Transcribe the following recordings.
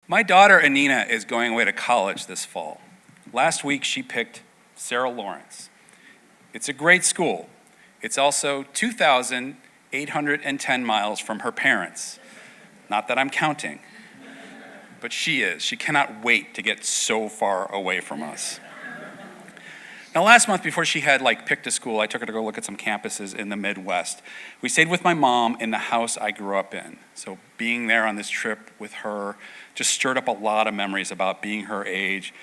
My daughter, Anina, is going away to college this fall. Last week, she picked Sarah Lawrence. It's a great school. It's also 2,810 miles from her parents. Not that I'm counting, but she is. She cannot wait to get so far away from us. Now, last month, before she had picked a school, I took her to go look at some campuses in the Midwest. We stayed with my mom in the house I grew up in. So being there on this trip with her just stirred up a lot of memories about being her age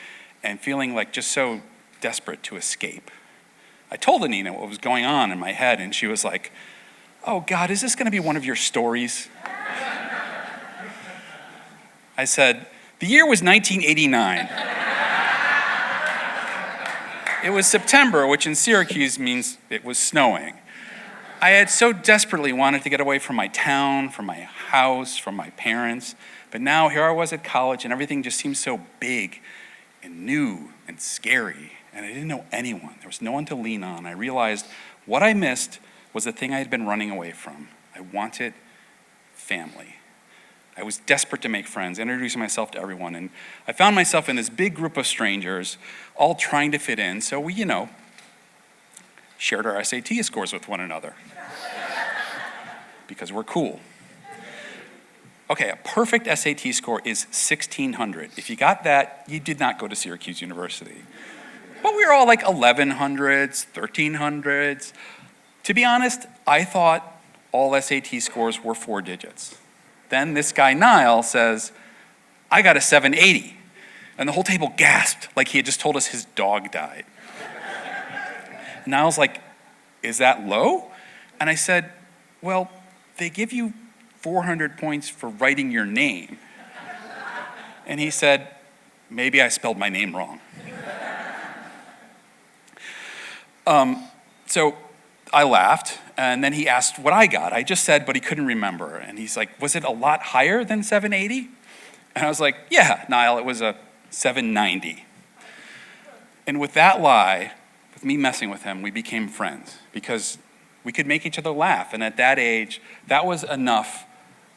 and feeling just so desperate to escape. I told Anina what was going on in my head, and she was like, "Oh God, is this gonna be one of your stories?" I said, "The year was 1989. It was September, which in Syracuse means it was snowing. I had so desperately wanted to get away from my town, from my house, from my parents, but now here I was at college and everything just seemed so big and new and scary, and I didn't know anyone. There was no one to lean on. I realized what I missed was the thing I had been running away from. I wanted family. I was desperate to make friends, introducing myself to everyone, and I found myself in this big group of strangers, all trying to fit in, so we, shared our SAT scores with one another. Because we're cool. Okay, a perfect SAT score is 1,600. If you got that, you did not go to Syracuse University. But we were all 1,100s, 1,300s. To be honest, I thought all SAT scores were 4 digits. Then this guy, Niall, says, "I got a 780. And the whole table gasped like he had just told us his dog died. And Niall's like, "Is that low?" And I said, "Well, they give you 400 points for writing your name." And he said, "Maybe I spelled my name wrong." So I laughed, and then he asked what I got. I just said, but he couldn't remember. And he's like, "Was it a lot higher than 780? And I was like, "Yeah, Niall, it was a 790. And with that lie, with me messing with him, we became friends because we could make each other laugh. And at that age, that was enough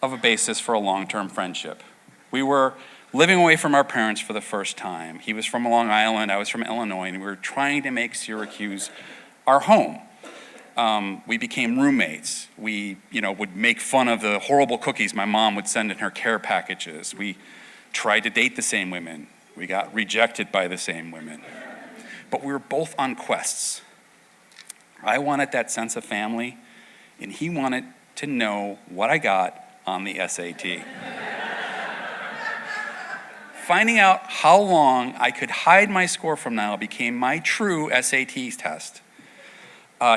of a basis for a long-term friendship. We were living away from our parents for the first time. He was from Long Island, I was from Illinois, and we were trying to make Syracuse our home. We became roommates. We, would make fun of the horrible cookies my mom would send in her care packages. We tried to date the same women. We got rejected by the same women. But we were both on quests. I wanted that sense of family, and he wanted to know what I got on the SAT. Finding out how long I could hide my score from Niall became my true SAT test.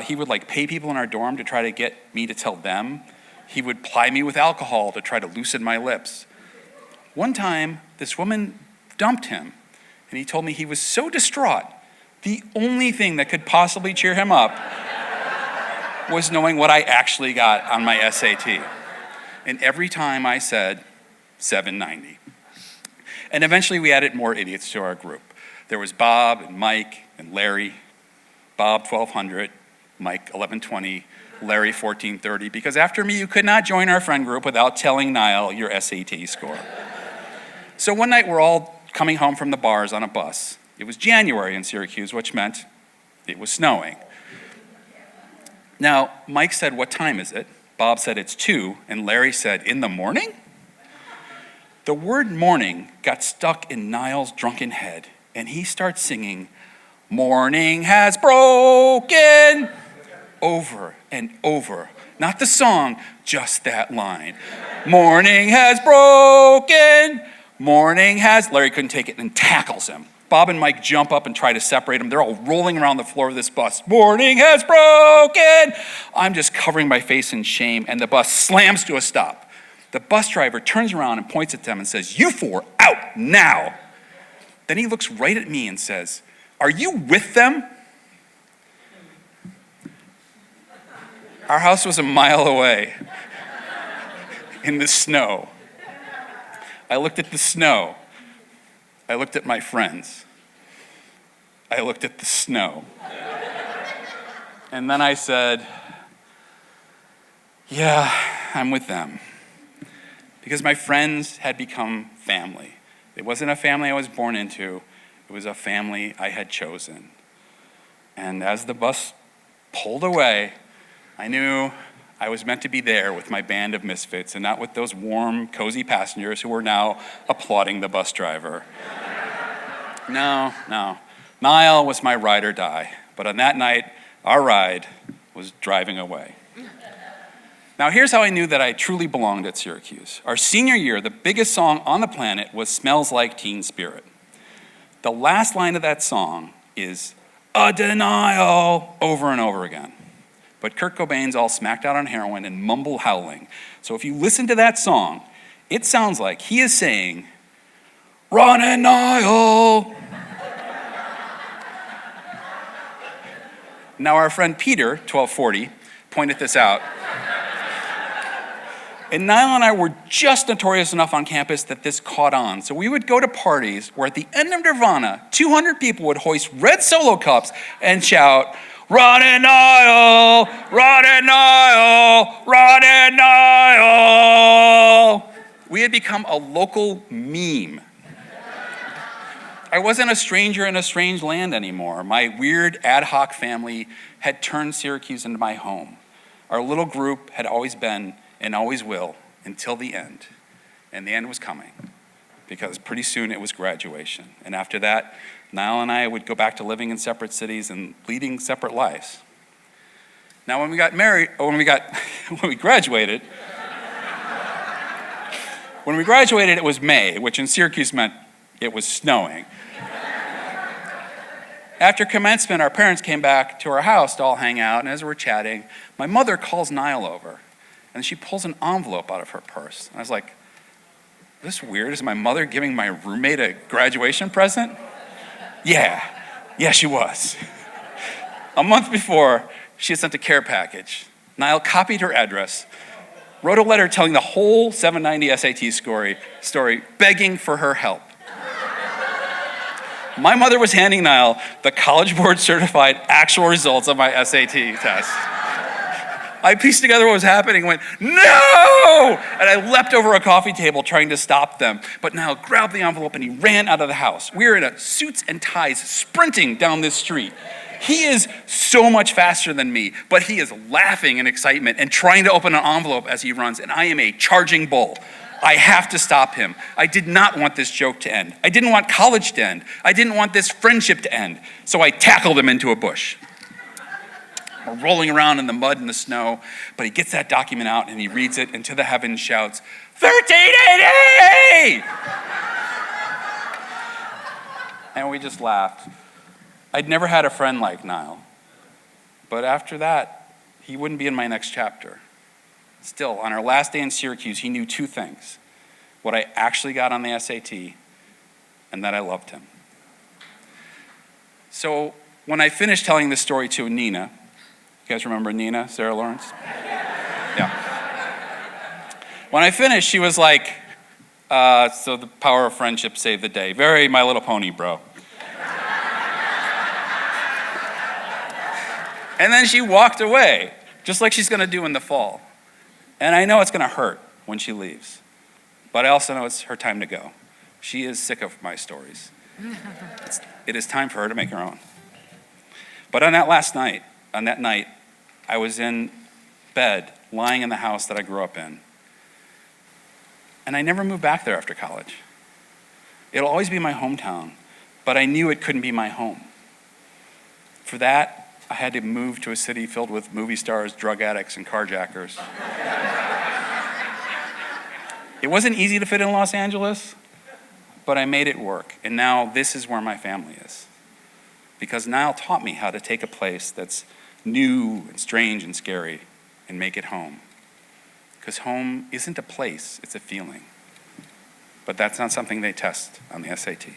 He would pay people in our dorm to try to get me to tell them. He would ply me with alcohol to try to loosen my lips. One time, this woman dumped him, and he told me he was so distraught, the only thing that could possibly cheer him up was knowing what I actually got on my SAT. And every time I said 790. And eventually we added more idiots to our group. There was Bob and Mike and Larry. Bob 1,200, Mike 1,120, Larry 1,430, because after me you could not join our friend group without telling Niall your SAT score. So one night we're all coming home from the bars on a bus. It was January in Syracuse, which meant it was snowing. Now, Mike said, "What time is it?" Bob said, "It's 2, and Larry said, "In the morning?" The word morning got stuck in Niall's drunken head, and he starts singing, "Morning has broken," over and over. Not the song, just that line. "Morning has broken, morning has..." Larry couldn't take it and tackles him. Bob and Mike jump up and try to separate them. They're all rolling around the floor of this bus. "Morning has broken." I'm just covering my face in shame, and the bus slams to a stop. The bus driver turns around and points at them and says, "You 4 out now." Then he looks right at me and says, "Are you with them?" Our house was a mile away in the snow. I looked at the snow. I looked at my friends. I looked at the snow. And then I said, "Yeah, I'm with them." Because my friends had become family. It wasn't a family I was born into. It was a family I had chosen. And as the bus pulled away, I knew I was meant to be there with my band of misfits and not with those warm, cozy passengers who were now applauding the bus driver. No. Niall was my ride or die. But on that night, our ride was driving away. Now, here's how I knew that I truly belonged at Syracuse. Our senior year, the biggest song on the planet was Smells Like Teen Spirit. The last line of that song is, "A denial," over and over again. But Kurt Cobain's all smacked out on heroin and mumble howling. So if you listen to that song, it sounds like he is saying, "Run and Niall." Now our friend Peter, 1240, pointed this out. And Niall and I were just notorious enough on campus that this caught on. So we would go to parties where at the end of Nirvana, 200 people would hoist red Solo cups and shout, "Run and Niall, run and Niall, run and Niall." We had become a local meme. I wasn't a stranger in a strange land anymore. My weird ad hoc family had turned Syracuse into my home. Our little group had always been and always will until the end. And the end was coming because pretty soon it was graduation. And after that, Niall and I would go back to living in separate cities and leading separate lives. Now when we got married, or when we graduated, it was May, which in Syracuse meant it was snowing. After commencement, our parents came back to our house to all hang out, and as we're chatting, my mother calls Niall over. And she pulls an envelope out of her purse. And I was like, "Is this weird? Is my mother giving my roommate a graduation present?" Yeah, she was. A month before, she had sent a care package. Niall copied her address, wrote a letter telling the whole 790 SAT story, begging for her help. My mother was handing Niall the College Board certified actual results of my SAT test. I pieced together what was happening and went, "No!" And I leapt over a coffee table trying to stop them. But Niall grabbed the envelope and he ran out of the house. We were in suits and ties sprinting down this street. He is so much faster than me, but he is laughing in excitement and trying to open an envelope as he runs, and I am a charging bull. I have to stop him. I did not want this joke to end. I didn't want college to end. I didn't want this friendship to end. So I tackled him into a bush. We're rolling around in the mud and the snow, but he gets that document out and he reads it and to the heavens shouts, "1380!" And we just laughed. I'd never had a friend like Niall, but after that, he wouldn't be in my next chapter. Still, on our last day in Syracuse, he knew two things: what I actually got on the SAT and that I loved him. So when I finished telling this story to Nina, you guys remember Nina, Sarah Lawrence? Yeah. When I finished, she was like, "So the power of friendship saved the day. Very My Little Pony, bro." And then she walked away, just like she's gonna do in the fall. And I know it's gonna hurt when she leaves, but I also know it's her time to go. She is sick of my stories. It is time for her to make her own. But on that night, I was in bed, lying in the house that I grew up in. And I never moved back there after college. It'll always be my hometown, but I knew it couldn't be my home. For that, I had to move to a city filled with movie stars, drug addicts, and carjackers. It wasn't easy to fit in Los Angeles, but I made it work. And now this is where my family is. Because Niall taught me how to take a place that's new and strange and scary and make it home. Because home isn't a place, it's a feeling. But that's not something they test on the SAT.